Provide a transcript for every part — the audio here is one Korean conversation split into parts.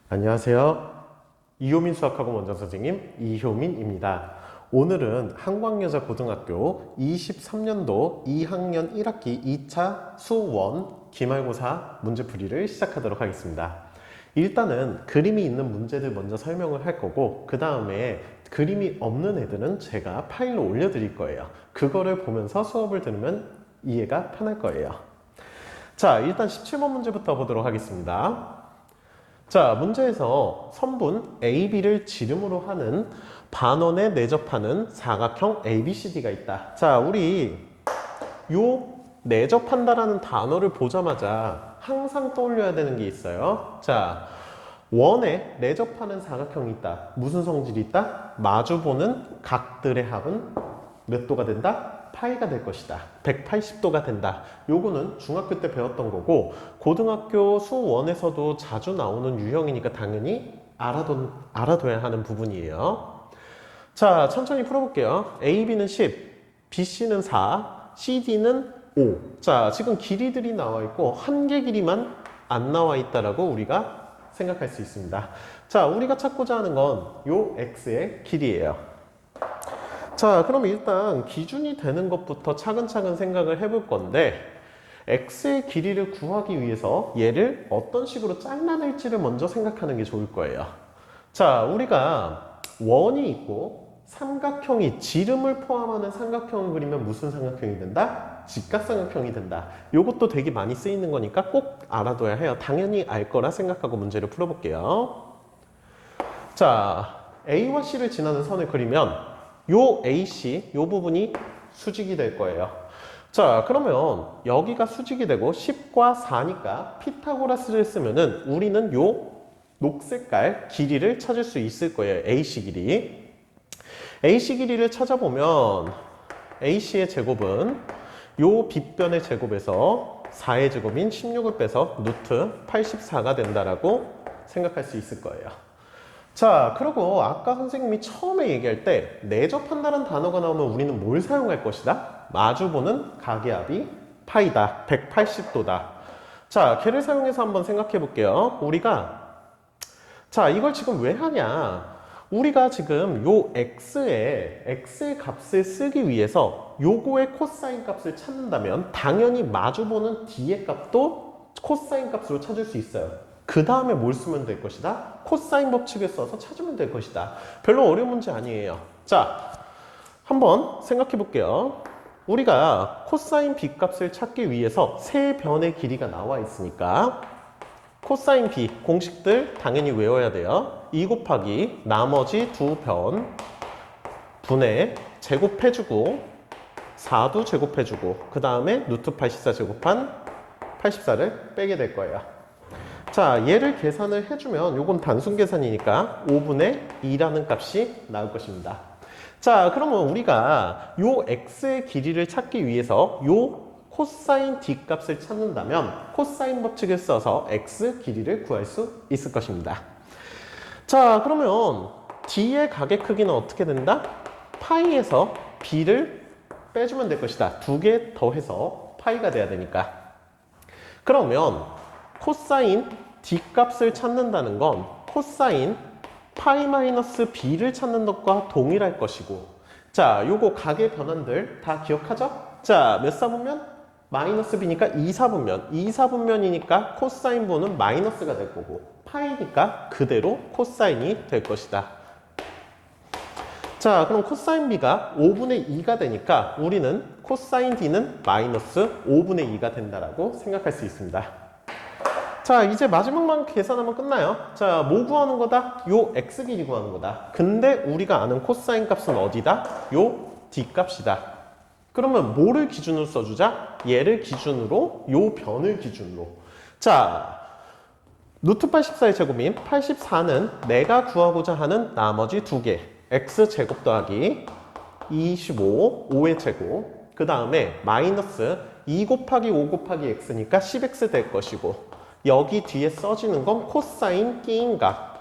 안녕하세요. 이효민 수학학원 원장 선생님 이효민입니다. 오늘은 한광여자고등학교 23년도 2학년 1학기 2차 수원 기말고사 문제풀이를 시작하도록 하겠습니다. 일단은 그림이 있는 문제들 먼저 설명을 할 거고, 그 다음에 그림이 없는 애들은 제가 파일로 올려드릴 거예요. 그거를 보면서 수업을 들으면 이해가 편할 거예요. 자, 일단 17번 문제부터 보도록 하겠습니다. 자, 문제에서 선분 AB를 지름으로 하는 반원에 내접하는 사각형 ABCD가 있다. 자, 우리 요 내접한다라는 단어를 보자마자 항상 떠올려야 되는 게 있어요. 자, 원에 내접하는 사각형이 있다. 무슨 성질이 있다? 마주보는 각들의 합은 몇 도가 된다? 파이가 될 것이다. 180도가 된다. 요거는 중학교 때 배웠던 거고, 고등학교 수원에서도 자주 나오는 유형이니까 당연히 알아둬야 하는 부분이에요. 자, 천천히 풀어볼게요. AB는 10, BC는 4, CD는 5. 자, 지금 길이들이 나와 있고 한 개 길이만 안 나와 있다라고 우리가 생각할 수 있습니다. 자, 우리가 찾고자 하는 건 요 X의 길이에요. 자, 그럼 일단 기준이 되는 것부터 차근차근 생각을 해볼 건데, x의 길이를 구하기 위해서 얘를 어떤 식으로 잘라낼지를 먼저 생각하는 게 좋을 거예요. 자, 우리가 원이 있고 삼각형이 지름을 포함하는 삼각형을 그리면 무슨 삼각형이 된다? 직각삼각형이 된다. 요것도 되게 많이 쓰이는 거니까 꼭 알아둬야 해요. 당연히 알 거라 생각하고 문제를 풀어볼게요. 자, A와 C를 지나는 선을 그리면 요 AC, 요 부분이 수직이 될 거예요. 자, 그러면 여기가 수직이 되고 10과 4니까 피타고라스를 쓰면은 우리는 요 녹색깔 길이를 찾을 수 있을 거예요. AC 길이. AC 길이를 찾아보면 AC의 제곱은 요 빗변의 제곱에서 4의 제곱인 16을 빼서 루트 84가 된다라고 생각할 수 있을 거예요. 자, 그리고 아까 선생님이 처음에 얘기할 때 내접한다는 단어가 나오면 우리는 뭘 사용할 것이다? 마주보는 각의 합이 파이다. 180도다. 자, 걔를 사용해서 한번 생각해 볼게요. 자, 이걸 지금 왜 하냐? 우리가 지금 요 x의 값을 쓰기 위해서 요거의 코사인 값을 찾는다면 당연히 마주보는 d의 값도 코사인 값으로 찾을 수 있어요. 그 다음에 뭘 쓰면 될 것이다? 코사인 법칙을 써서 찾으면 될 것이다. 별로 어려운 문제 아니에요. 자, 한번 생각해 볼게요. 우리가 코사인 b 값을 찾기 위해서 세 변의 길이가 나와 있으니까 코사인 b 공식들 당연히 외워야 돼요. 2 곱하기 나머지 두 변 분의 제곱해주고 4도 제곱해주고 그 다음에 루트 84 제곱한 84를 빼게 될 거예요. 자, 얘를 계산을 해주면 요건 단순 계산이니까 5분의 2라는 값이 나올 것입니다. 자, 그러면 우리가 요 x의 길이를 찾기 위해서 요 코사인 d 값을 찾는다면 코사인 법칙을 써서 x 길이를 구할 수 있을 것입니다. 자, 그러면 d의 각의 크기는 어떻게 된다? 파이에서 b를 빼주면 될 것이다. 두 개 더해서 파이가 돼야 되니까. 그러면 코사인 d 값을 찾는다는 건 코사인 파이 마이너스 b를 찾는 것과 동일할 것이고, 자, 요거 각의 변환들 다 기억하죠? 자, 몇 사분면? 마이너스 b니까 2사분면. 2사분면이니까 코사인 분은 마이너스가 될 거고, 파이니까 그대로 코사인이 될 것이다. 자, 그럼 코사인 b가 5분의 2가 되니까 우리는 코사인 d는 마이너스 5분의 2가 된다라고 생각할 수 있습니다. 자, 이제 마지막만 계산하면 끝나요. 자, 뭐 구하는 거다? 요 x 길이 구하는 거다. 근데 우리가 아는 코사인 값은 어디다? 요 d 값이다. 그러면 뭐를 기준으로 써주자? 얘를 기준으로, 요 변을 기준으로. 자, 루트 84의 제곱인 84는 내가 구하고자 하는 나머지 두 개. x제곱 더하기 25, 5의 제곱. 그 다음에 마이너스 2 곱하기 5 곱하기 x니까 10x 될 것이고, 여기 뒤에 써지는 건 코사인 끼인 각.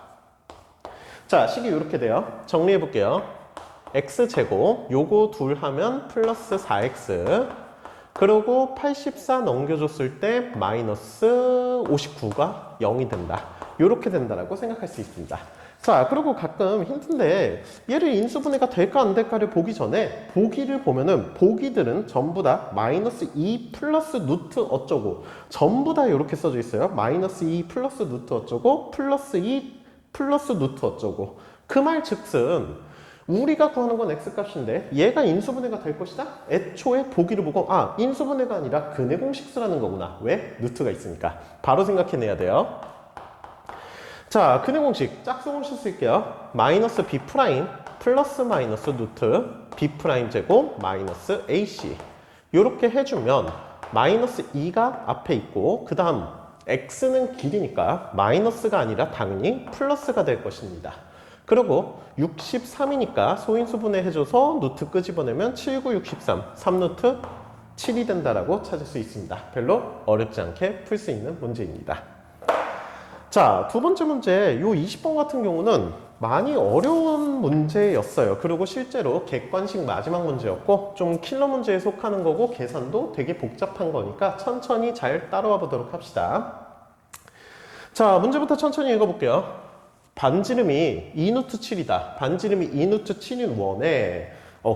자, 식이 이렇게 돼요. 정리해 볼게요. x제곱, 요거 둘 하면 플러스 4x, 그리고 84 넘겨줬을 때 마이너스 59가 0이 된다. 이렇게 된다라고 생각할 수 있습니다. 자, 그리고 가끔 힌트인데 얘를 인수분해가 될까 안 될까를 보기 전에 보기를 보면은 보기들은 전부 다 마이너스 2 플러스 루트 어쩌고 전부 다 이렇게 써져 있어요. 마이너스 2 플러스 루트 어쩌고 플러스 2 플러스 루트 어쩌고 그 말 즉슨 우리가 구하는 건 x값인데 얘가 인수분해가 될 것이다? 애초에 보기를 보고 아 인수분해가 아니라 근해 공식 쓰라는 거구나. 왜? 루트가 있으니까. 바로 생각해내야 돼요. 자, 근해 공식 짝수공식 쓸게요. 마이너스 b 프라임 플러스 마이너스 루트 b 프라임 제곱 마이너스 ac 이렇게 해주면 마이너스 2가 앞에 있고 그 다음 x는 길이니까 마이너스가 아니라 당연히 플러스가 될 것입니다. 그리고 63이니까 소인수분해 해줘서 루트 끄집어내면 7, 9, 63 3루트 7이 된다라고 찾을 수 있습니다. 별로 어렵지 않게 풀 수 있는 문제입니다. 자, 두 번째 문제, 요 20번 같은 경우는 많이 어려운 문제였어요. 그리고 실제로 객관식 마지막 문제였고 좀 킬러 문제에 속하는 거고 계산도 되게 복잡한 거니까 천천히 잘 따라와 보도록 합시다. 자, 문제부터 천천히 읽어볼게요. 반지름이 2루트 7이다. 반지름이 2루트 7인 원에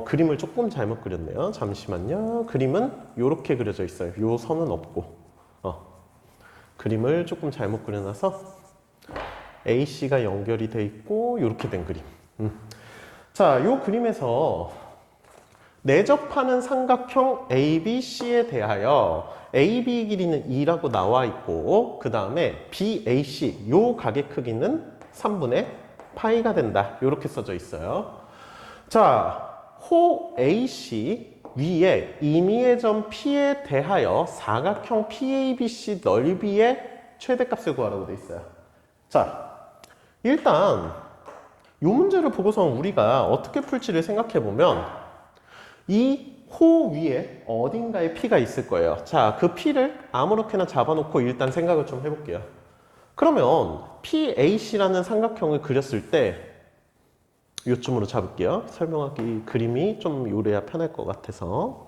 그림을 조금 잘못 그렸네요. 잠시만요. 그림은 이렇게 그려져 있어요. 요 선은 없고 그림을 조금 잘못 그려놔서 AC가 연결이 돼 있고 이렇게 된 그림. 자, 요 그림에서 내접하는 삼각형 ABC에 대하여 AB 길이는 2라고 나와 있고 그 다음에 BAC 요 각의 크기는 3분의 파이가 된다. 이렇게 써져 있어요. 자, 호 AC 위에 임의의 점 P에 대하여 사각형 PABC 넓이의 최대값을 구하라고 돼 있어요. 자, 일단 이 문제를 보고서 우리가 어떻게 풀지를 생각해 보면 이 호 위에 어딘가에 P가 있을 거예요. 자, 그 P를 아무렇게나 잡아놓고 일단 생각을 좀 해볼게요. 그러면 PAC라는 삼각형을 그렸을 때 요쯤으로 잡을게요. 설명하기 그림이 좀 요래야 편할 것 같아서.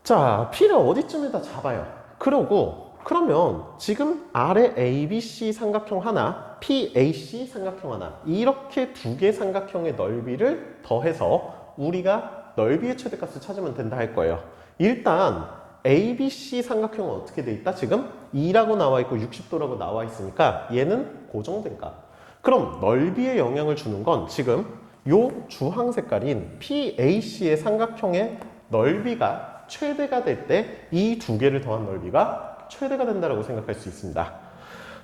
자, P를 어디쯤에다 잡아요. 그러면 지금 아래 ABC 삼각형 하나, PAC 삼각형 하나 이렇게 두 개 삼각형의 넓이를 더해서 우리가 넓이의 최대값을 찾으면 된다 할 거예요. 일단 ABC 삼각형은 어떻게 돼 있다? 지금 2라고 나와 있고 60도라고 나와 있으니까 얘는 고정된 값. 그럼 넓이에 영향을 주는 건 지금 요 주황 색깔인 PAC의 삼각형의 넓이가 최대가 될 때 이 두 개를 더한 넓이가 최대가 된다고 생각할 수 있습니다.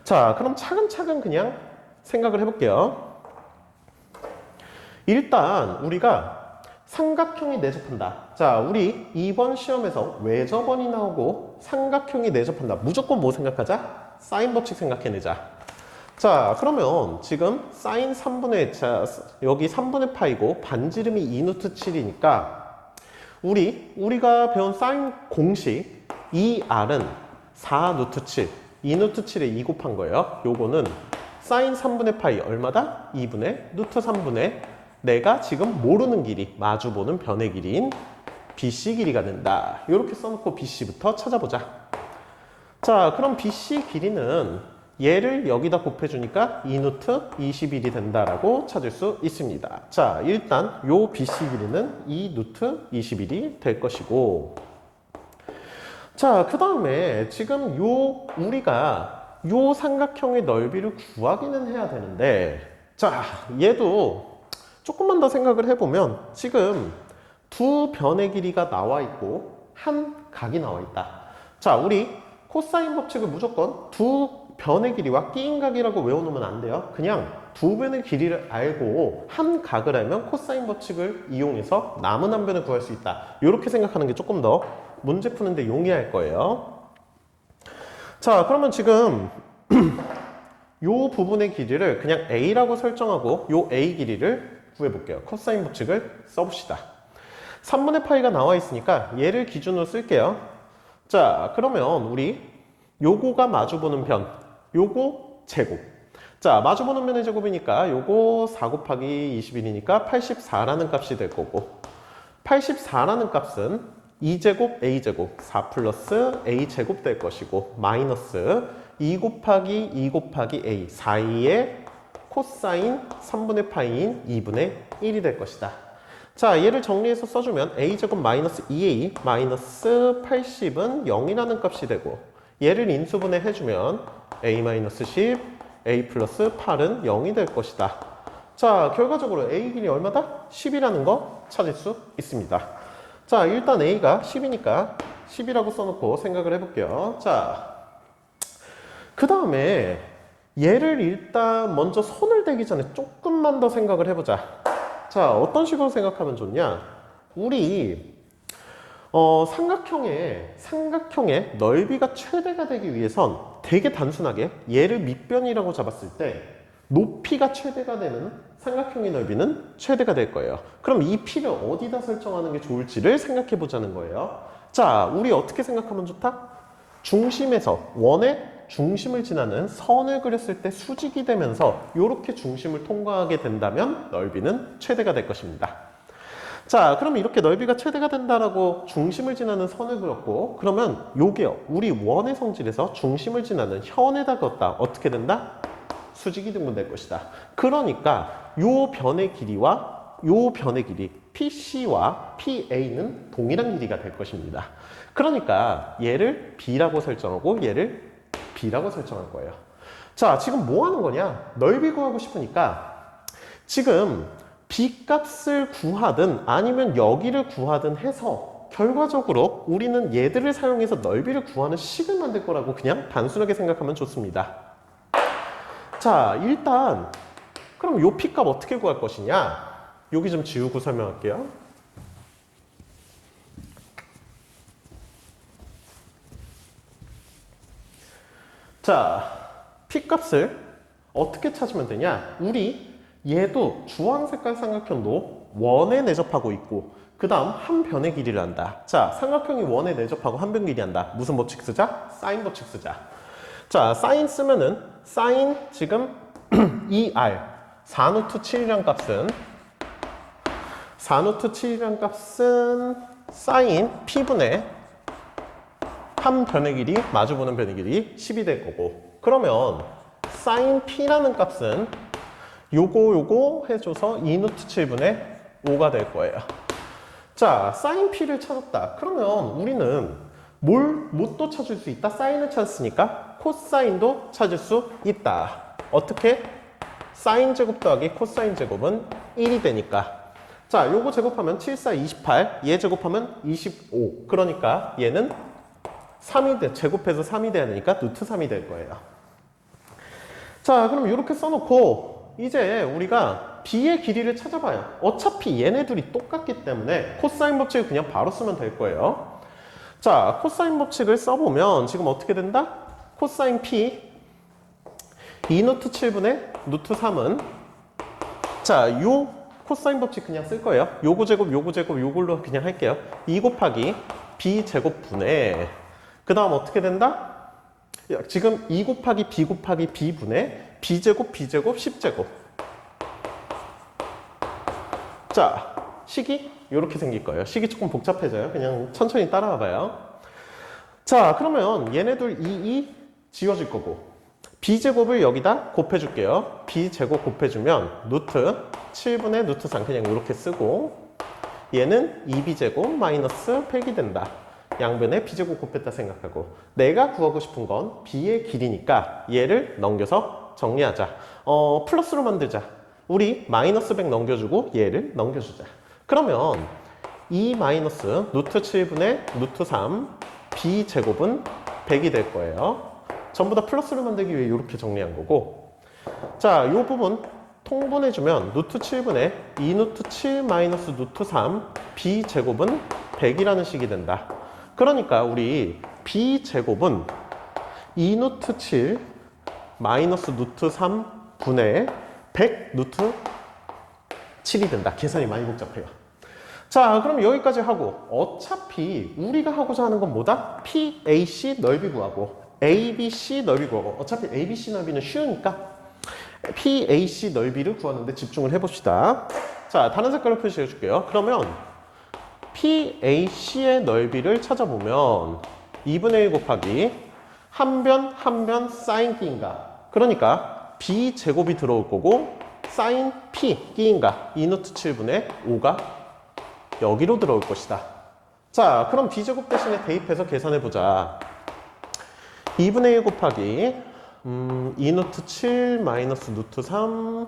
자, 그럼 차근차근 그냥 생각을 해볼게요. 일단 우리가 삼각형이 내접한다. 자, 우리 이번 시험에서 외접원이 나오고 삼각형이 내접한다. 무조건 뭐 생각하자? 사인 법칙 생각해내자. 자, 그러면 지금 사인 3분의 자, 여기 3분의 파이고 반지름이 2루트 7이니까 우리가 배운 사인 공식 2R은 4루트 7 2루트 7에 2 곱한 거예요. 요거는 사인 3분의 파이 얼마다? 2분의 루트 3분의 내가 지금 모르는 길이, 마주보는 변의 길이인 BC 길이가 된다. 이렇게 써놓고 BC부터 찾아보자. 자, 그럼 BC 길이는 얘를 여기다 곱해주니까 2루트 21이 된다라고 찾을 수 있습니다. 자, 일단 요 BC 길이는 2루트 21이 될 것이고 자, 그 다음에 지금 우리가 요 삼각형의 넓이를 구하기는 해야 되는데 자, 얘도 조금만 더 생각을 해보면 지금 두 변의 길이가 나와 있고 한 각이 나와 있다. 자, 우리 코사인 법칙을 무조건 두 변의 길이와 끼인 각이라고 외워놓으면 안 돼요. 그냥 두 변의 길이를 알고 한 각을 알면 코사인 법칙을 이용해서 남은 한 변을 구할 수 있다. 이렇게 생각하는 게 조금 더 문제 푸는데 용이할 거예요. 자, 그러면 지금 요 부분의 길이를 그냥 A라고 설정하고 요 A 길이를 구해볼게요. 코사인 법칙을 써봅시다. 3분의 파이가 나와 있으니까 얘를 기준으로 쓸게요. 자, 그러면 우리 요거가 마주보는 변, 요거 제곱. 자, 마주보는 변의 제곱이니까 요거 4 곱하기 21이니까 84라는 값이 될 거고 84라는 값은 2제곱 a제곱 4 플러스 a제곱 될 것이고 마이너스 2 곱하기 2 곱하기 a 사이에 코사인 3분의 파이인 2분의 1이 될 것이다. 자, 얘를 정리해서 써주면 a제곱 마이너스 2a 마이너스 80은 0이라는 값이 되고 얘를 인수분해 해주면 a 마이너스 10, a 플러스 8은 0이 될 것이다. 자, 결과적으로 a 길이 얼마다? 10이라는 거 찾을 수 있습니다. 자, 일단 a가 10이니까 10이라고 써놓고 생각을 해볼게요. 자, 그 다음에 얘를 일단 먼저 손을 대기 전에 조금만 더 생각을 해보자. 자, 어떤 식으로 생각하면 좋냐? 우리 삼각형의 넓이가 최대가 되기 위해선 되게 단순하게 얘를 밑변이라고 잡았을 때 높이가 최대가 되는 삼각형의 넓이는 최대가 될 거예요. 그럼 이 P를 어디다 설정하는 게 좋을지를 생각해 보자는 거예요. 자, 우리 어떻게 생각하면 좋다? 중심에서 원의 중심을 지나는 선을 그렸을 때 수직이 되면서 이렇게 중심을 통과하게 된다면 넓이는 최대가 될 것입니다. 자, 그럼 이렇게 넓이가 최대가 된다라고 중심을 지나는 선을 그렸고 그러면 요게요. 우리 원의 성질에서 중심을 지나는 현에다 걷다 어떻게 된다? 수직이 등분될 것이다. 그러니까 요 변의 길이와 요 변의 길이 PC와 PA는 동일한 길이가 될 것입니다. 그러니까 얘를 B라고 설정하고 얘를 B라고 설정할 거예요. 자, 지금 뭐 하는 거냐? 넓이 구하고 싶으니까 지금 B 값을 구하든 아니면 여기를 구하든 해서 결과적으로 우리는 얘들을 사용해서 넓이를 구하는 식을 만들 거라고 그냥 단순하게 생각하면 좋습니다. 자, 일단 그럼 요 P 값 어떻게 구할 것이냐? 여기 좀 지우고 설명할게요. 자, P 값을 어떻게 찾으면 되냐? 우리 얘도 주황 색깔 삼각형도 원에 내접하고 있고 그 다음 한 변의 길이를 한다. 자, 삼각형이 원에 내접하고 한 변 길이 한다. 무슨 법칙 쓰자? 사인 법칙 쓰자. 자, 사인 쓰면은 사인 지금 2r 4루트 7이란 값은 4루트 7이란 값은 사인 P분의 한 변의 길이 마주보는 변의 길이 10이 될 거고 그러면 사인 P라는 값은 요거 해줘서 2루트 7분의 5가 될 거예요. 자, 사인 P를 찾았다. 그러면 우리는 뭘 또 찾을 수 있다? 사인을 찾았으니까 코사인도 찾을 수 있다. 어떻게? 사인 제곱 더하기 코사인 제곱은 1이 되니까 자, 요거 제곱하면 7, 4, 28 얘 제곱하면 25 그러니까 얘는 3이 돼, 제곱해서 3이 돼야 되니까 루트 3이 될 거예요. 자, 그럼 이렇게 써놓고 이제 우리가 B의 길이를 찾아봐요. 어차피 얘네들이 똑같기 때문에 코사인 법칙을 그냥 바로 쓰면 될 거예요. 자, 코사인 법칙을 써보면 지금 어떻게 된다? 코사인 P 2루트 7분의 루트 3은 자, 요 코사인 법칙 그냥 쓸 거예요. 요거 제곱 요걸로 그냥 할게요. 2 곱하기 B 제곱분의 그 다음 어떻게 된다? 지금 2 곱하기 B 곱하기 B분의 B제곱 10제곱 자, 식이 이렇게 생길 거예요. 식이 조금 복잡해져요. 그냥 천천히 따라와 봐요. 자, 그러면 얘네들 2 지워질 거고 B제곱을 여기다 곱해줄게요. B제곱 곱해주면 루트 7분의 루트 3 그냥 이렇게 쓰고 얘는 2B제곱 마이너스 100이 된다. 양변에 B제곱 곱했다 생각하고 내가 구하고 싶은 건 B의 길이니까 얘를 넘겨서 정리하자. 플러스로 만들자. 우리 마이너스 100 넘겨주고 얘를 넘겨주자. 그러면 2 마이너스 루트 7분의 루트 3 B제곱은 100이 될 거예요. 전부 다 플러스로 만들기 위해 이렇게 정리한 거고 자, 이 부분 통분해주면 루트 7분의 2 루트 7 마이너스 루트 3 B제곱은 100이라는 식이 된다. 그러니까 우리 B제곱은 2 루트 7 마이너스 루트 3 분의 100 루트 7이 된다. 계산이 많이 복잡해요. 자, 그럼 여기까지 하고 어차피 우리가 하고자 하는 건 뭐다? PAC 넓이 구하고 ABC 넓이 구하고 어차피 ABC 넓이는 쉬우니까 PAC 넓이를 구하는데 집중을 해봅시다. 자, 다른 색깔로 표시해 줄게요. 그러면 PAC의 넓이를 찾아보면 2분의 1 곱하기 한 변 사인 P인가. 그러니까 B제곱이 들어올 거고 사인 P P인가. 2루트 7분의 5가 여기로 들어올 것이다. 자, 그럼 B제곱 대신에 대입해서 계산해보자. 2분의 1 곱하기 2루트 7 마이너스 루트 3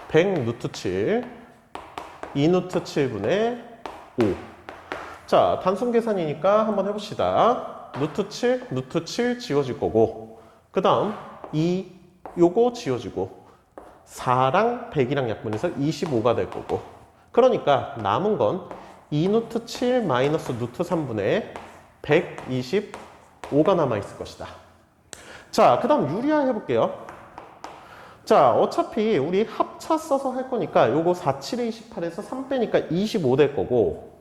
100 루트 7 2루트 7분의 5. 자, 단순 계산이니까 한번 해봅시다. 루트 7 지워질 거고 그 다음 2 요거 지워지고 4랑 100이랑 약분해서 25가 될 거고 그러니까 남은 건 2루트 7 마이너스 루트 3분의 125가 남아있을 것이다. 자, 그 다음 유리화 해볼게요. 자, 어차피 우리 합차 써서 할 거니까 요거 47에 28에서 3 빼니까 25 될 거고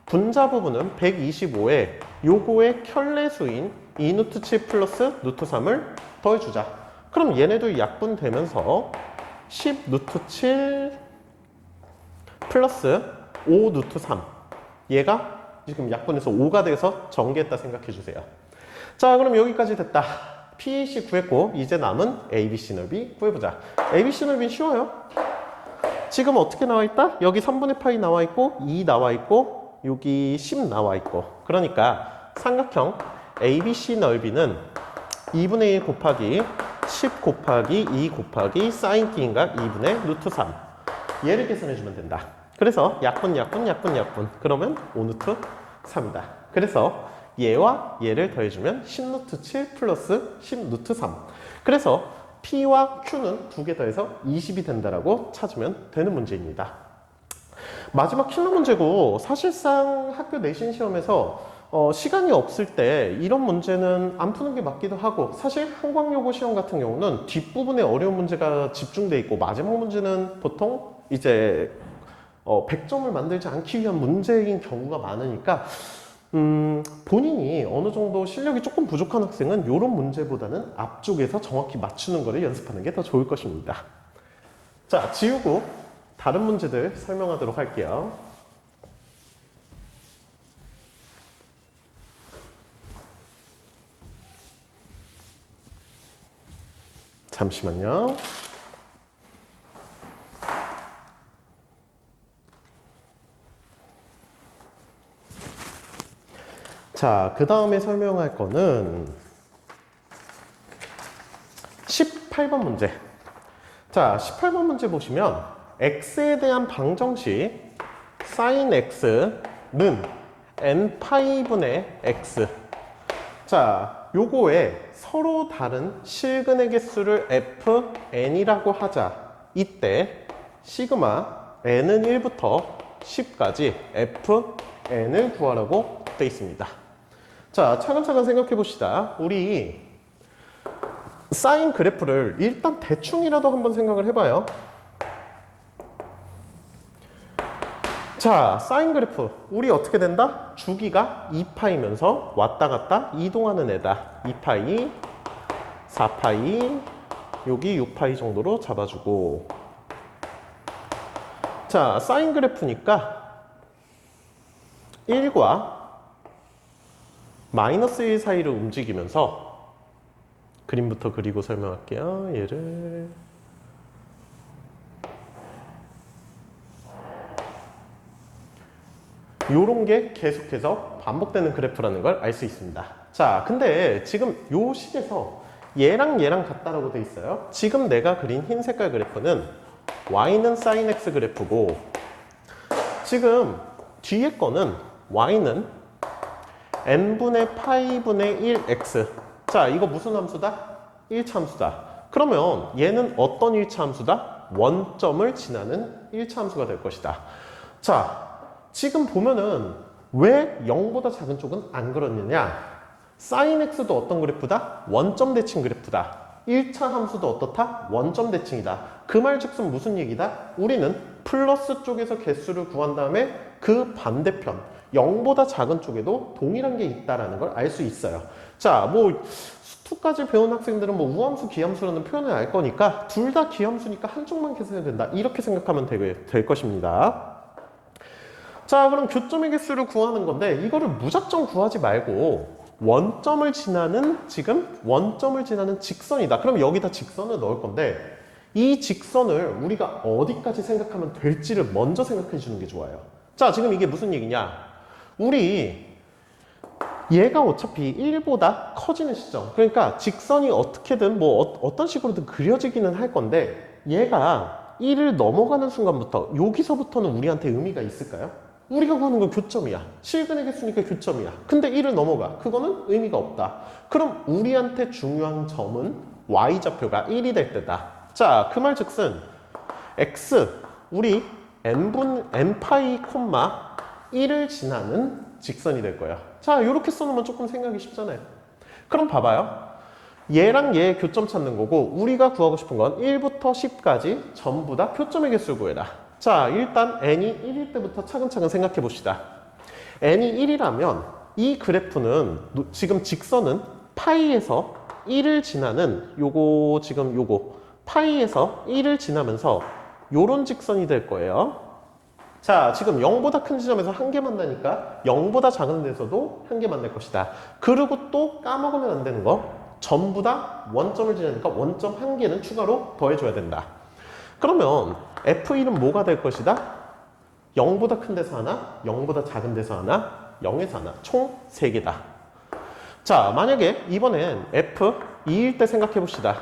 분자 부분은 125에 요거의 켤레수인 2루트 7 플러스 루트 3을 더해주자. 그럼 얘네도 약분되면서 10 루트 7 플러스 5 루트 3 얘가 지금 약분해서 5가 돼서 전개했다 생각해주세요. 자, 그럼 여기까지 됐다. PAC 구했고 이제 남은 ABC 넓이 구해보자. ABC 넓이는 쉬워요. 지금 어떻게 나와있다? 여기 3분의 파이 나와있고 2 나와있고 여기 10 나와있고 그러니까 삼각형 ABC 넓이는 2분의 1 곱하기 10 곱하기 2 곱하기 사인 T인가 2분의 루트 3 얘를 계산해주면 된다. 그래서 약분 그러면 5루트 3이다. 그래서 얘와 얘를 더해주면 10루트 7 플러스 10루트 3. 그래서 P와 Q는 두 개 더해서 20이 된다라고 찾으면 되는 문제입니다. 마지막 킬러 문제고 사실상 학교 내신 시험에서 시간이 없을 때 이런 문제는 안 푸는 게 맞기도 하고 사실 한광여고 시험 같은 경우는 뒷부분에 어려운 문제가 집중돼 있고 마지막 문제는 보통 이제 100점을 만들지 않기 위한 문제인 경우가 많으니까 본인이 어느 정도 실력이 조금 부족한 학생은 이런 문제보다는 앞쪽에서 정확히 맞추는 거를 연습하는 게 더 좋을 것입니다. 자, 지우고 다른 문제들 설명하도록 할게요. 잠시만요. 자, 그 다음에 설명할 거는 18번 문제. 자, 18번 문제 보시면 x에 대한 방정식 sin x는 n파이분의 x. 자, 요거에 서로 다른 실근의 개수를 fn이라고 하자. 이때 시그마 n은 1부터 10까지 fn을 구하라고 되어 있습니다. 자, 차근차근 생각해 봅시다. 우리 사인 그래프를 일단 대충이라도 한번 생각을 해봐요. 자, 사인 그래프 우리 어떻게 된다? 주기가 2파이면서 왔다 갔다 이동하는 애다. 2파이, 4파이, 여기 6파이 정도로 잡아주고 자, 사인 그래프니까 1과 마이너스 1 사이를 움직이면서 그림부터 그리고 설명할게요. 얘를 요런 게 계속해서 반복되는 그래프라는 걸 알 수 있습니다. 자, 근데 지금 요 식에서 얘랑 같다라고 돼 있어요. 지금 내가 그린 흰 색깔 그래프는 y는 sin x 그래프고 지금 뒤에 거는 y는 n분의 파이분의 1x. 자, 이거 무슨 함수다? 1차 함수다. 그러면 얘는 어떤 1차 함수다? 원점을 지나는 1차 함수가 될 것이다. 자, 지금 보면은 왜 0보다 작은 쪽은 안 그렸느냐? sin x도 어떤 그래프다? 원점 대칭 그래프다. 1차 함수도 어떻다? 원점 대칭이다. 그 말즉슨 무슨 얘기다? 우리는 플러스 쪽에서 개수를 구한 다음에 그 반대편 0보다 작은 쪽에도 동일한 게 있다는 걸 알 수 있어요. 자, 뭐 수투까지 배운 학생들은 뭐 우함수, 기함수라는 표현을 알 거니까 둘 다 기함수니까 한쪽만 계산해도 된다. 이렇게 생각하면 될 것입니다. 자, 그럼 교점의 개수를 구하는 건데 이거를 무작정 구하지 말고 원점을 지나는 직선이다. 그럼 여기다 직선을 넣을 건데 이 직선을 우리가 어디까지 생각하면 될지를 먼저 생각해 주는 게 좋아요. 자, 지금 이게 무슨 얘기냐? 우리 얘가 어차피 1보다 커지는 시점. 그러니까 직선이 어떻게든 뭐 어떤 식으로든 그려지기는 할 건데 얘가 1을 넘어가는 순간부터 여기서부터는 우리한테 의미가 있을까요? 우리가 구하는 건 교점이야. 실근의 개수니까 교점이야. 근데 1을 넘어가. 그거는 의미가 없다. 그럼 우리한테 중요한 점은 y좌표가 1이 될 때다. 자, 그 말즉슨 x 우리 n파이 콤마 1을 지나는 직선이 될 거야. 자, 이렇게 써놓으면 조금 생각이 쉽잖아요. 그럼 봐봐요. 얘랑 얘의 교점 찾는 거고 우리가 구하고 싶은 건 1부터 10까지 전부 다 교점의 개수를 구해라. 자, 일단 n이 1일 때부터 차근차근 생각해 봅시다. n이 1이라면 이 그래프는 지금 직선은 파이에서 1을 지나는 요거 파이에서 1을 지나면서 요런 직선이 될 거예요. 자, 지금 0보다 큰 지점에서 한 개 만나니까 0보다 작은 데서도 한 개 만날 것이다. 그리고 또 까먹으면 안 되는 거 전부 다 원점을 지나니까 원점 한 개는 추가로 더해줘야 된다. 그러면 F1은 뭐가 될 것이다? 0보다 큰 데서 하나, 0보다 작은 데서 하나, 0에서 하나, 총 3개다. 자, 만약에 이번엔 F2일 때 생각해 봅시다.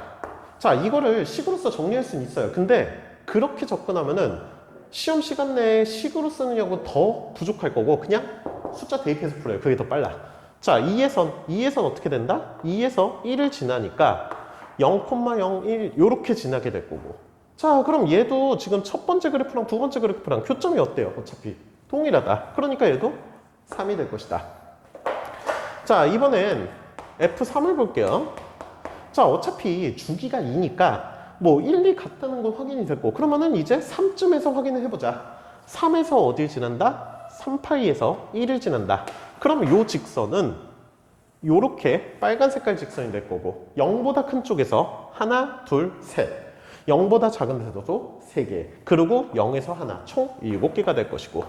자, 이거를 식으로서 정리할 수는 있어요. 근데 그렇게 접근하면은 시험 시간 내에 식으로 쓰느냐고 더 부족할 거고 그냥 숫자 대입해서 풀어요. 그게 더 빨라. 자, 2에선 어떻게 된다? 2에서 1을 지나니까 0,01 요렇게 지나게 될 거고. 자, 그럼 얘도 지금 첫 번째 그래프랑 두 번째 그래프랑 교점이 어때요? 어차피 동일하다. 그러니까 얘도 3이 될 것이다. 자, 이번엔 F3을 볼게요. 자, 어차피 주기가 2니까 뭐 1, 2 같다는 건 확인이 됐고 그러면은 이제 3쯤에서 확인을 해보자. 3에서 어딜 지난다? 3파이에서 1을 지난다. 그럼 요 직선은 요렇게 빨간 색깔 직선이 될 거고 0보다 큰 쪽에서 하나, 둘, 셋 0보다 작은 데서도 3개 그리고 0에서 하나 총 7개가 될 것이고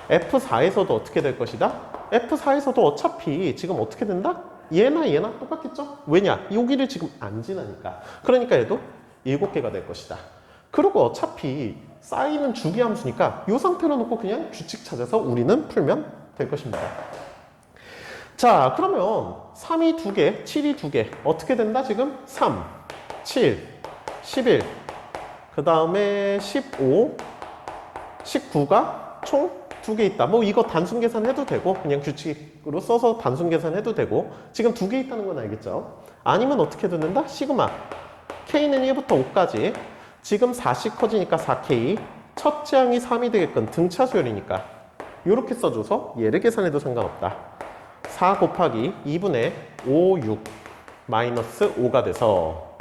F4에서도 어떻게 될 것이다? F4에서도 어차피 지금 어떻게 된다? 얘나 똑같겠죠? 왜냐? 여기를 지금 안 지나니까 그러니까 얘도 7개가 될 것이다. 그리고 어차피 쌓이는 주기 함수니까 이 상태로 놓고 그냥 규칙 찾아서 우리는 풀면 될 것입니다. 자, 그러면 3이 2개, 7이 2개 어떻게 된다 지금? 3, 7, 11, 그 다음에 15, 19가 총 2개 있다. 뭐 이거 단순 계산해도 되고 그냥 규칙으로 써서 단순 계산해도 되고 지금 2개 있다는 건 알겠죠? 아니면 어떻게 된다? 시그마 K는 1부터 5까지 지금 4씩 커지니까 4K 첫째 항이 3이 되게끔 등차 수열이니까 이렇게 써줘서 얘를 계산해도 상관없다. 4 곱하기 2분의 5, 6 마이너스 5가 돼서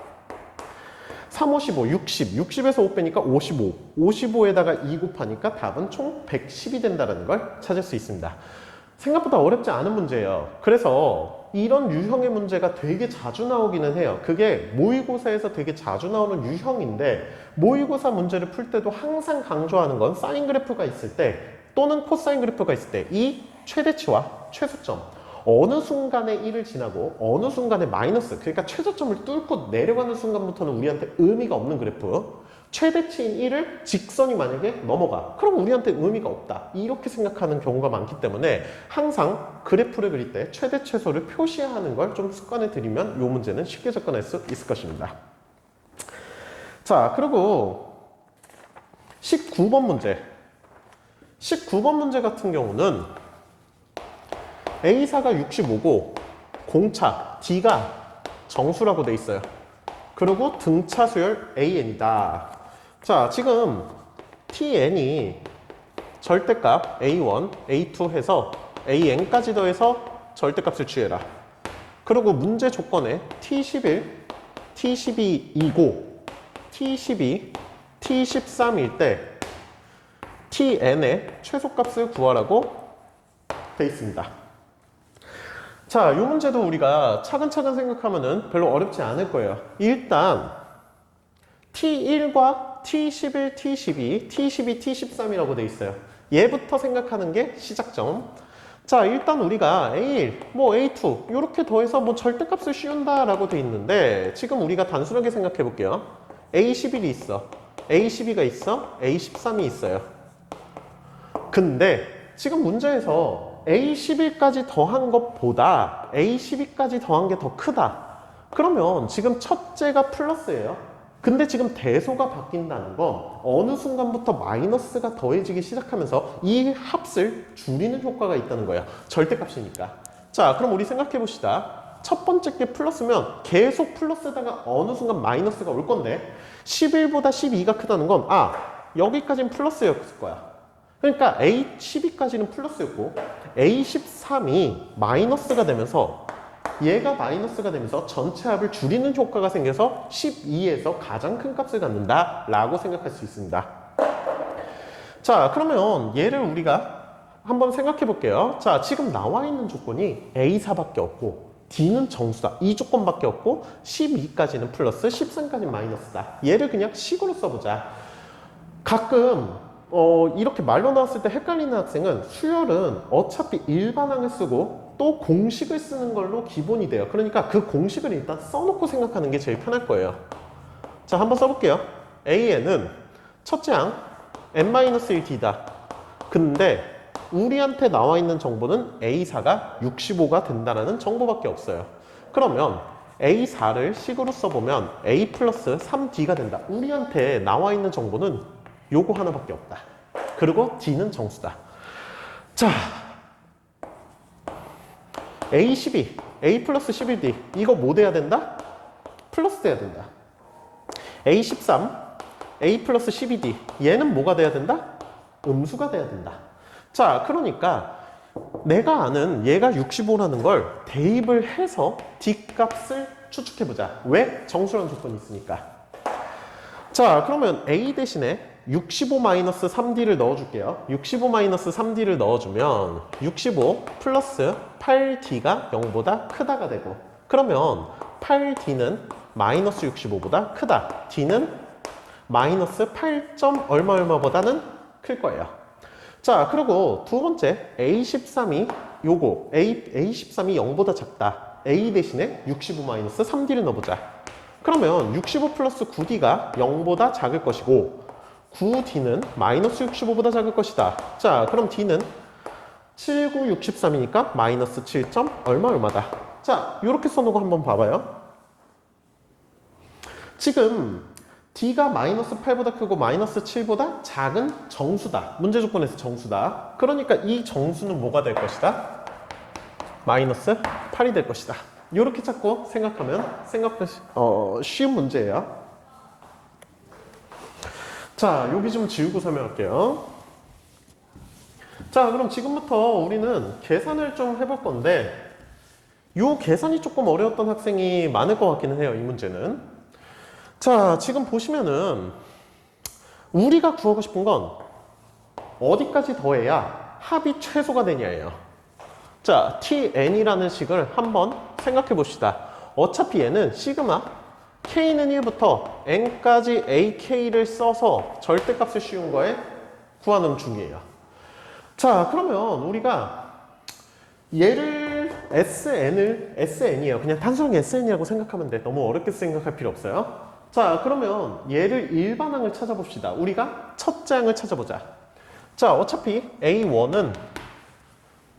3, 55, 60 60에서 5 빼니까 55 55에다가 2 곱하니까 답은 총 110이 된다는 걸 찾을 수 있습니다. 생각보다 어렵지 않은 문제예요. 그래서 이런 유형의 문제가 되게 자주 나오기는 해요. 그게 모의고사에서 되게 자주 나오는 유형인데 모의고사 문제를 풀 때도 항상 강조하는 건 사인 그래프가 있을 때 또는 코사인 그래프가 있을 때 이 최대치와 최소점 어느 순간에 1을 지나고 어느 순간에 마이너스 그러니까 최저점을 뚫고 내려가는 순간부터는 우리한테 의미가 없는 그래프 최대치인 1을 직선이 만약에 넘어가 그럼 우리한테 의미가 없다 이렇게 생각하는 경우가 많기 때문에 항상 그래프를 그릴 때 최대 최소를 표시하는 걸 좀 습관에 들이면 이 문제는 쉽게 접근할 수 있을 것입니다. 자, 그리고 19번 문제 19번 문제 같은 경우는 A사가 65고 공차 D가 정수라고 돼 있어요. 그리고 등차 수열 AN이다. 자, 지금 TN이 절대값 A1, A2 해서 AN까지 더해서 절대값을 취해라. 그리고 문제 조건에 T11, T12이고 T12, T13일 때 TN의 최소값을 구하라고 돼 있습니다. 자, 이 문제도 우리가 차근차근 생각하면은 별로 어렵지 않을 거예요. 일단 T1과 T11, T12, T12, T13이라고 돼 있어요. 얘부터 생각하는 게 시작점. 자, 일단 우리가 A1, 뭐 A2 이렇게 더해서 뭐 절대값을 씌운다 라고 돼 있는데 지금 우리가 단순하게 생각해 볼게요. A11이 있어, A12가 있어, A13이 있어요. 근데 지금 문제에서 A11까지 더한 것보다 A12까지 더한 게 더 크다. 그러면 지금 첫째가 플러스예요. 근데 지금 대소가 바뀐다는 건 어느 순간부터 마이너스가 더해지기 시작하면서 이 합을 줄이는 효과가 있다는 거예요. 절대값이니까. 자, 그럼 우리 생각해 봅시다. 첫 번째 게 플러스면 계속 플러스에다가 어느 순간 마이너스가 올 건데 11보다 12가 크다는 건 여기까지는 플러스였을 거야. 그러니까 A12까지는 플러스였고 A13이 마이너스가 되면서 얘가 마이너스가 되면서 전체 합을 줄이는 효과가 생겨서 12에서 가장 큰 값을 갖는다 라고 생각할 수 있습니다. 자, 그러면 얘를 우리가 한번 생각해 볼게요. 자, 지금 나와 있는 조건이 A4밖에 없고 D는 정수다. 이 조건밖에 없고 12까지는 플러스 13까지는 마이너스다. 얘를 그냥 식으로 써보자. 가끔 이렇게 말로 나왔을 때 헷갈리는 학생은 수열은 어차피 일반항을 쓰고 또 공식을 쓰는 걸로 기본이 돼요. 그러니까 그 공식을 일단 써놓고 생각하는 게 제일 편할 거예요. 자, 한번 써볼게요. AN은 첫째 항 n-1d다. 근데 우리한테 나와 있는 정보는 A4가 65가 된다는 정보밖에 없어요. 그러면 A4를 식으로 써보면 A 플러스 3D가 된다. 우리한테 나와 있는 정보는 요거 하나밖에 없다. 그리고 D는 정수다. 자, A12, A 플러스 11D 이거 뭐 돼야 된다? 플러스 돼야 된다. A13, A 플러스 12D 얘는 뭐가 돼야 된다? 음수가 돼야 된다. 자, 그러니까 내가 아는 얘가 65라는 걸 대입을 해서 D 값을 추측해보자. 왜? 정수라는 조건이 있으니까. 자, 그러면 A 대신에 65-3D를 넣어줄게요. 65-3D를 넣어주면 65 플러스 8D가 0보다 크다가 되고, 그러면 8D는 마이너스 65보다 크다. D는 마이너스 8. 얼마보다는 클 거예요. 자, 그리고 두 번째 A13이 요거 A13이 0보다 작다. A 대신에 65-3D를 넣어보자. 그러면 65 플러스 9D가 0보다 작을 것이고 9D는 마이너스 65보다 작을 것이다. 자, 그럼 D는 79, 63이니까 마이너스 7. 얼마다. 자, 이렇게 써놓고 한번 봐봐요. 지금 D가 마이너스 8보다 크고 마이너스 7보다 작은 정수다. 문제 조건에서 정수다. 그러니까 이 정수는 뭐가 될 것이다? 마이너스 8이 될 것이다. 이렇게 자꾸 생각하면 쉬운 문제예요. 자, 여기 좀 지우고 설명할게요. 자, 그럼 지금부터 우리는 계산을 좀 해볼 건데 이 계산이 조금 어려웠던 학생이 많을 것 같기는 해요, 이 문제는. 자, 지금 보시면은 우리가 구하고 싶은 건 어디까지 더해야 합이 최소가 되냐예요. 자, TN이라는 식을 한번 생각해 봅시다. 어차피 얘는 시그마 K는 1부터 N까지 AK를 써서 절대값을 씌운 거에 구하는 중이에요. 자, 그러면 우리가 얘를 SN이에요. 그냥 단순하게 SN이라고 생각하면 돼. 너무 어렵게 생각할 필요 없어요. 자, 그러면 얘를 일반항을 찾아봅시다. 우리가 첫째 항을 찾아보자. 자, 어차피 A1은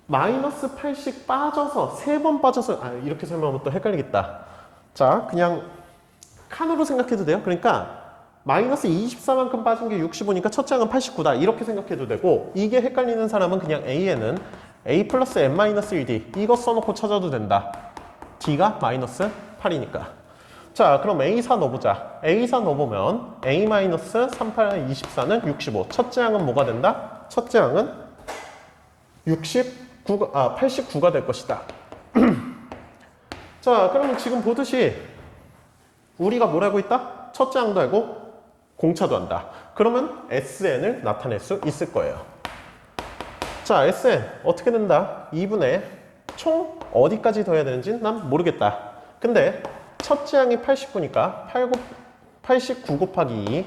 마이너스 8씩 빠져서 3번 빠져서 이렇게 설명하면 또 헷갈리겠다. 자, 그냥 칸으로 생각해도 돼요. 그러니까 마이너스 24만큼 빠진 게 65니까 첫째 항은 89다. 이렇게 생각해도 되고, 이게 헷갈리는 사람은 그냥 A에는 A 플러스 n-1D 이거 써놓고 찾아도 된다. D가 마이너스 8이니까. 자, 그럼 A4 넣어보자. A4 넣어보면 A 마이너스 38, 24는 65. 첫째 항은 뭐가 된다? 첫째 항은 89가 될 것이다. 자, 그러면 지금 보듯이 우리가 뭘 알고 있다? 첫째 항도 알고 공차도 한다. 그러면 SN을 나타낼 수 있을 거예요. 자, SN 어떻게 된다? 2분의 총 어디까지 더해야 되는지 난 모르겠다. 근데 첫째 항이 89니까 89 곱하기 2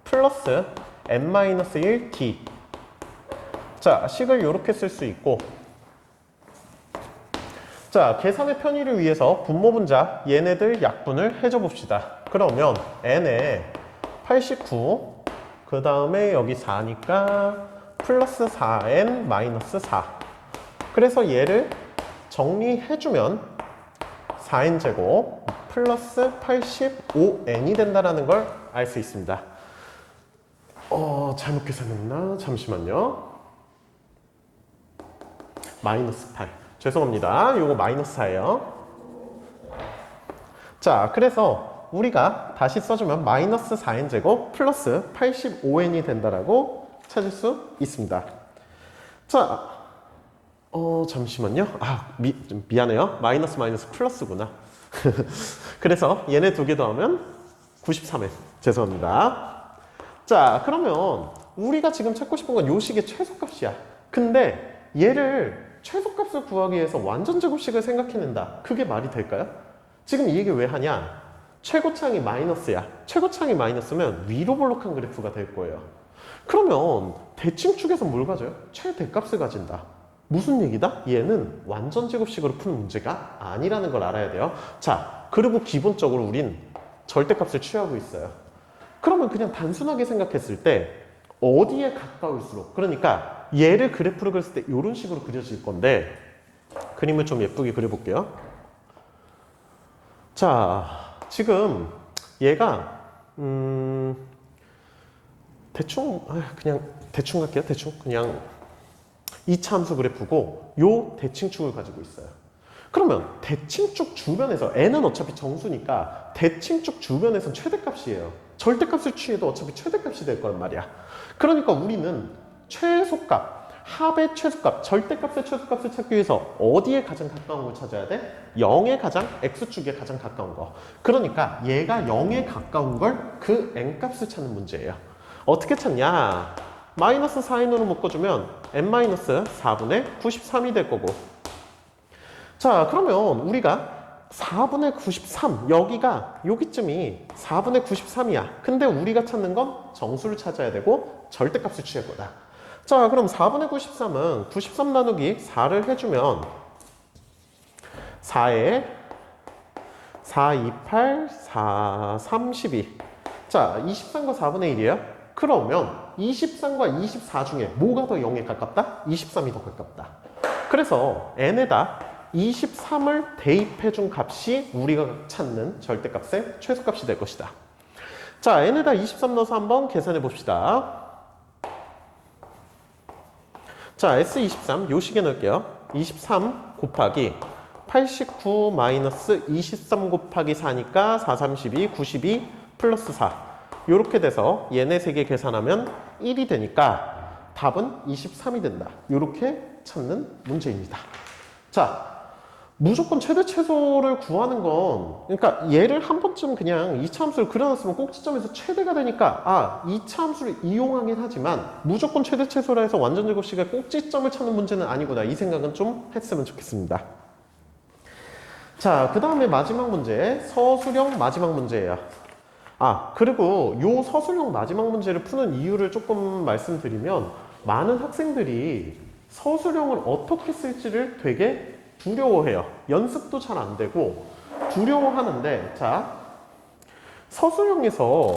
플러스 n-1D 자, 식을 이렇게 쓸 수 있고, 자, 계산의 편의를 위해서 분모 분자 얘네들 약분을 해줘 봅시다. 그러면 n에 89, 그 다음에 여기 4니까 플러스 4n 마이너스 4. 그래서 얘를 정리해주면 4n 제곱 플러스 85n이 된다는 걸 알 수 있습니다. 잘못 계산했나? 잠시만요. 마이너스 8. 죄송합니다. 요거 마이너스 4예요. 자, 그래서 우리가 다시 써주면 마이너스 4n 제곱 플러스 85n이 된다라고 찾을 수 있습니다. 자, 잠시만요. 미안해요. 마이너스 마이너스 플러스구나. 그래서 얘네 두 개 더하면 93n. 죄송합니다. 자, 그러면 우리가 지금 찾고 싶은 건 요 식의 최소값이야. 근데 얘를 최소값을 구하기 위해서 완전 제곱식을 생각해낸다. 그게 말이 될까요? 지금 이 얘기 왜 하냐? 최고창이 마이너스야. 최고창이 마이너스면 위로 볼록한 그래프가 될 거예요. 그러면 대칭축에서 뭘 가져요? 최대값을 가진다. 무슨 얘기다? 얘는 완전 제곱식으로 푸는 문제가 아니라는 걸 알아야 돼요. 자, 그리고 기본적으로 우린 절대값을 취하고 있어요. 그러면 그냥 단순하게 생각했을 때 어디에 가까울수록, 그러니까 얘를 그래프를 그렸을 때 이런 식으로 그려질 건데, 그림을 좀 예쁘게 그려볼게요. 자, 지금 얘가 그냥 대충 갈게요. 대충 그냥 2차 함수 그래프고 요 대칭축을 가지고 있어요. 그러면 대칭축 주변에서 n은 어차피 정수니까 대칭축 주변에선 최대값이에요. 절대값을 취해도 어차피 최대값이 될 거란 말이야. 그러니까 우리는 최소값, 합의 최소값, 절대값의 최소값을 찾기 위해서 어디에 가장 가까운 걸 찾아야 돼? 0에 가장, x축에 가장 가까운 거. 그러니까 얘가 0에 가까운 걸 그 n값을 찾는 문제예요. 어떻게 찾냐? 마이너스 4n으로 묶어주면 n-4분의 93이 될 거고. 자, 그러면 우리가 4분의 93, 여기쯤이 4분의 93이야. 근데 우리가 찾는 건 정수를 찾아야 되고 절대값을 취할 거다. 자, 그럼 4분의 93은 93 나누기 4를 해주면 4에 4, 2, 8, 4, 32. 자, 23과 4분의 1이에요. 그러면 23과 24 중에 뭐가 더 0에 가깝다? 23이 더 가깝다. 그래서 n에다 23을 대입해준 값이 우리가 찾는 절대값의 최소값이 될 것이다. 자, n에다 23 넣어서 한번 계산해 봅시다. 자, S23 요 식에 넣을게요. 23 곱하기 89 마이너스 23 곱하기 4니까 4, 32, 92 플러스 4. 요렇게 돼서 얘네 세 개 계산하면 1이 되니까 답은 23이 된다. 요렇게 찾는 문제입니다. 자, 무조건 최대 최소를 구하는 건, 그러니까 얘를 한 번쯤 그냥 2차 함수를 그려놨으면 꼭지점에서 최대가 되니까 2차 함수를 이용하긴 하지만 무조건 최대 최소라 해서 완전 제곱식의 꼭지점을 찾는 문제는 아니구나, 이 생각은 좀 했으면 좋겠습니다. 자, 그 다음에 마지막 문제, 서술형 마지막 문제예요. 그리고 요 서술형 마지막 문제를 푸는 이유를 조금 말씀드리면, 많은 학생들이 서술형을 어떻게 쓸지를 되게 두려워해요. 연습도 잘 안 되고 두려워하는데, 자, 서술형에서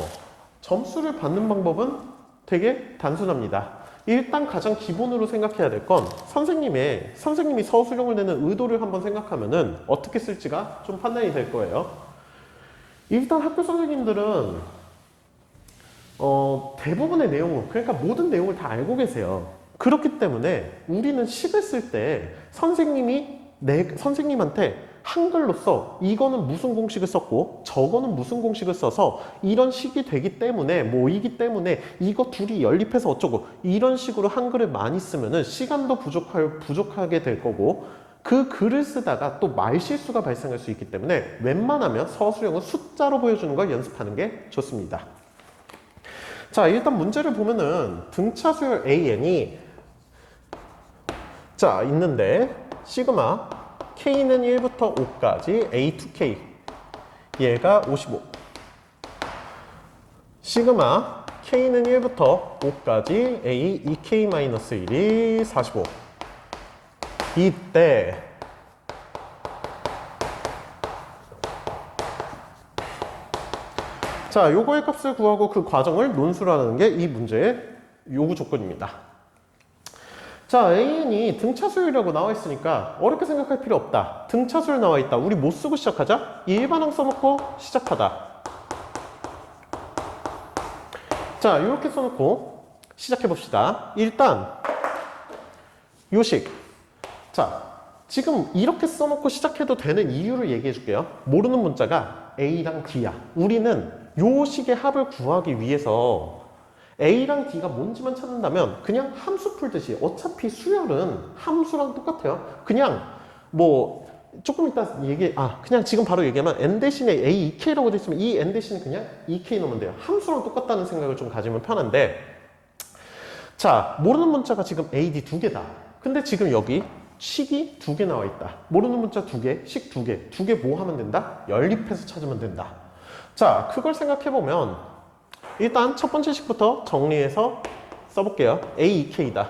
점수를 받는 방법은 되게 단순합니다. 일단 가장 기본으로 생각해야 될 건 선생님이 서술형을 내는 의도를 한번 생각하면은 어떻게 쓸지가 좀 판단이 될 거예요. 일단 학교 선생님들은 대부분의 내용을, 그러니까 모든 내용을 다 알고 계세요. 그렇기 때문에 우리는 식을 쓸 때 선생님한테 한글로써 이거는 무슨 공식을 썼고 저거는 무슨 공식을 써서 이런 식이 되기 때문에 뭐이기 때문에 이거 둘이 연립해서 어쩌고 이런 식으로 한글을 많이 쓰면은 시간도 부족하게 될 거고, 그 글을 쓰다가 또 말실수가 발생할 수 있기 때문에 웬만하면 서술형은 숫자로 보여주는 걸 연습하는 게 좋습니다. 자, 일단 문제를 보면은 등차 수열 AN이 있는데 시그마 K는 1부터 5까지 A2K 얘가 55, 시그마 K는 1부터 5까지 A 2K-1이 45. 이때 자, 요거의 값을 구하고 그 과정을 논술하는 게 이 문제의 요구 조건입니다. 자, AN이 등차수율이라고 나와 있으니까 어렵게 생각할 필요 없다. 등차수율 나와 있다. 우리 못 쓰고 시작하자. 이 일반항 써놓고 시작하다. 자, 이렇게 써놓고 시작해 봅시다. 일단 요식. 자, 지금 이렇게 써놓고 시작해도 되는 이유를 얘기해 줄게요. 모르는 문자가 A랑 D야. 우리는 요식의 합을 구하기 위해서 A랑 D가 뭔지만 찾는다면 그냥 함수 풀듯이 어차피 수열은 함수랑 똑같아요. 그냥 뭐 조금 이따 그냥 지금 바로 얘기하면 n 대신에 A 2K라고 돼 있으면 이 n 대신에 그냥 2K 넣으면 돼요. 함수랑 똑같다는 생각을 좀 가지면 편한데, 자, 모르는 문자가 지금 AD 두 개다. 근데 지금 여기 식이 두 개 나와 있다. 모르는 문자 두 개, 식 두 개. 두 개 뭐 하면 된다? 연립해서 찾으면 된다. 자, 그걸 생각해보면 일단 첫 번째 식부터 정리해서 써볼게요. A2K다.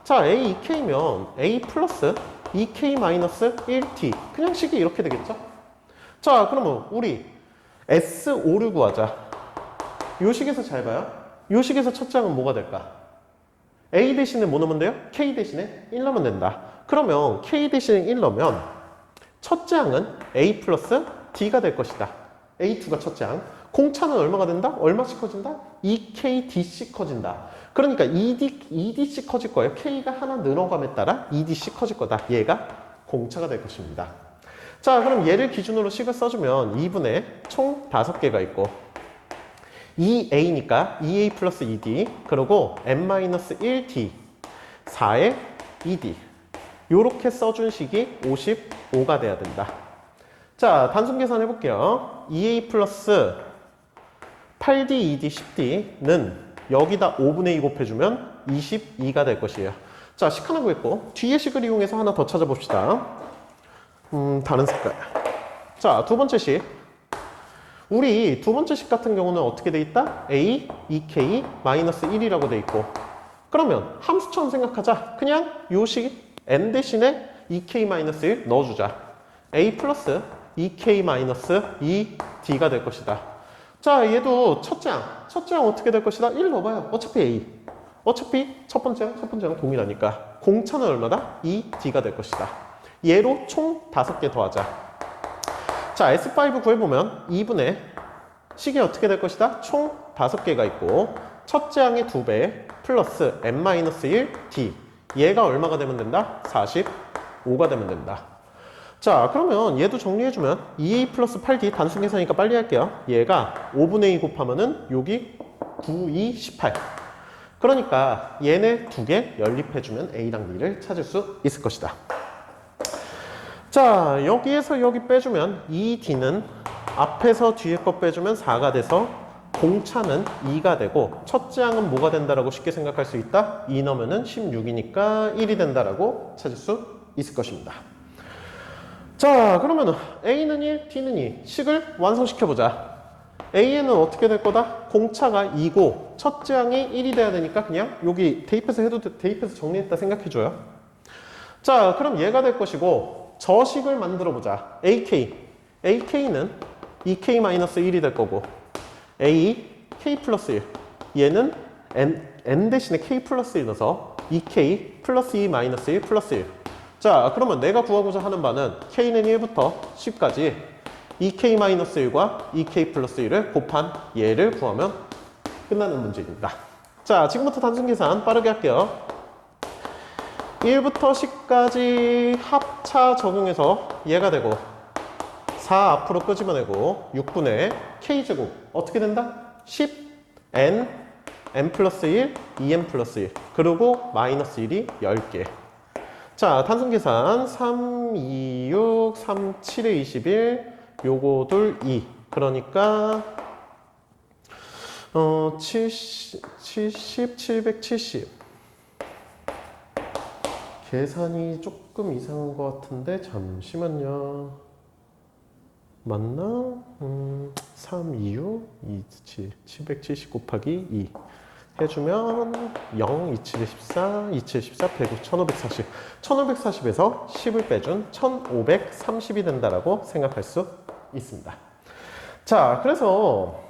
자, A2K면 A 플러스 2K 마이너스 1T. 그냥 식이 이렇게 되겠죠? 자, 그러면 우리 S5를 구하자. 요 식에서 잘 봐요. 요 식에서 첫째 항은 뭐가 될까? A 대신에 뭐 넣으면 돼요? K 대신에 1 넣으면 된다. 그러면 K 대신에 1 넣으면 첫째 항은 A 플러스 D가 될 것이다. A2가 첫째 항. 공차는 얼마가 된다? 얼마씩 커진다? 2KD씩 커진다. 그러니까 2D씩 커질 거예요. K가 하나 늘어감에 따라 2D씩 커질 거다. 얘가 공차가 될 것입니다. 자, 그럼 얘를 기준으로 식을 써주면 2분의 총 5개가 있고 2A니까 2A 플러스 2D 그리고 n-1D 4의 2D 요렇게 써준 식이 55가 돼야 된다. 자, 단순 계산해 볼게요. 2A 플러스 8D, 2D, 10D는 여기다 5분의 2 곱해주면 22가 될 것이에요. 자, 식 하나 구했고 뒤에 식을 이용해서 하나 더 찾아봅시다. 다른 색깔. 자, 두 번째 식. 우리 두 번째 식 같은 경우는 어떻게 돼 있다? A, 2K, 마이너스 1이라고 돼 있고 그러면 함수처럼 생각하자. 그냥 요 식 n 대신에 2K 마이너스 1 넣어주자. A 플러스 2K 마이너스 2D가 될 것이다. 자, 얘도 첫째 항 어떻게 될 것이다? 1 넣어봐요. 어차피 A. 어차피 첫 번째 항 동일하니까. 공차는 얼마다? 2D가 될 것이다. 얘로 총 5개 더하자. 자, S5 구해보면 2분의 식이 어떻게 될 것이다? 총 5개가 있고 첫째 항의 2배 플러스 n-1D 얘가 얼마가 되면 된다? 45가 되면 된다. 자, 그러면 얘도 정리해주면 2A 플러스 8D 단순 계산이니까 빨리 할게요. 얘가 5분의 2 곱하면은 여기 9, 2, 18. 그러니까 얘네 두 개 연립해주면 A랑 D를 찾을 수 있을 것이다. 자, 여기에서 여기 빼주면 2D는 앞에서 뒤에 거 빼주면 4가 돼서 공차는 2가 되고 첫째 항은 뭐가 된다라고 쉽게 생각할 수 있다? 2 넣으면은 16이니까 1이 된다라고 찾을 수 있을 것입니다. 자, 그러면 A는 1, D는 2 식을 완성시켜보자. A는 어떻게 될 거다? 공차가 2고 첫째 항이 1이 돼야 되니까 그냥 여기 대입해서 정리했다 생각해줘요. 자, 그럼 얘가 될 것이고 저 식을 만들어보자. AK는 2K-1이 될 거고 A, K 플러스 1 얘는 N 대신에 K 플러스 1 넣어서 2K 플러스 2 마이너스 1 플러스 1. 자, 그러면 내가 구하고자 하는 바는 K는 1부터 10까지 2K-1과 2K 플러스 1을 곱한 얘를 구하면 끝나는 문제입니다. 자, 지금부터 단순 계산 빠르게 할게요. 1부터 10까지 합차 적용해서 얘가 되고 4 앞으로 끄집어내고 6분의 K제곱 어떻게 된다? 10N N 플러스 1, 2N 플러스 1 그리고 마이너스 1이 10개. 자, 단순 계산 3, 2, 6, 3, 7에 21 요거 둘 2 그러니까 70, 770 계산이 조금 이상한 것 같은데 잠시만요. 맞나? 3, 2, 6, 2, 7, 770 곱하기 2 해주면 0, 2, 7, 14, 2, 7, 14, 109, 1540. 1540에서 10을 빼준 1530이 된다라고 생각할 수 있습니다. 자, 그래서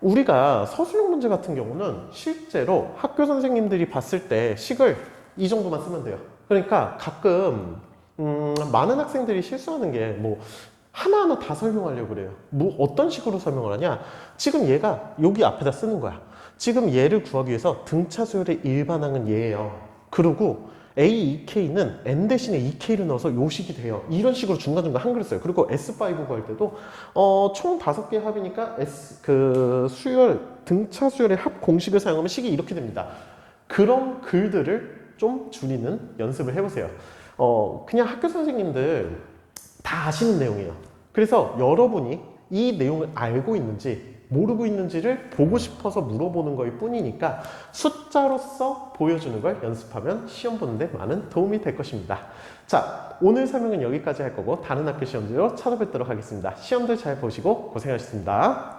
우리가 서술형 문제 같은 경우는 실제로 학교 선생님들이 봤을 때 식을 이 정도만 쓰면 돼요. 그러니까 가끔 많은 학생들이 실수하는 게 뭐 하나하나 다 설명하려고 그래요. 뭐 어떤 식으로 설명을 하냐? 지금 얘가 여기 앞에다 쓰는 거야. 지금 얘를 구하기 위해서 등차 수열의 일반항은 얘예요. 그리고 AEK는 N 대신에 EK를 넣어서 요식이 돼요. 이런 식으로 중간중간 한글을 써요. 그리고 S5 구할 때도 총 5개 합이니까 등차 수열의 합 공식을 사용하면 식이 이렇게 됩니다. 그런 글들을 좀 줄이는 연습을 해보세요. 그냥 학교 선생님들 다 아시는 내용이에요. 그래서 여러분이 이 내용을 알고 있는지 모르고 있는지를 보고 싶어서 물어보는 거일 뿐이니까 숫자로서 보여주는 걸 연습하면 시험 보는데 많은 도움이 될 것입니다. 자, 오늘 설명은 여기까지 할 거고 다른 학교 시험지로 찾아뵙도록 하겠습니다. 시험들 잘 보시고 고생하셨습니다.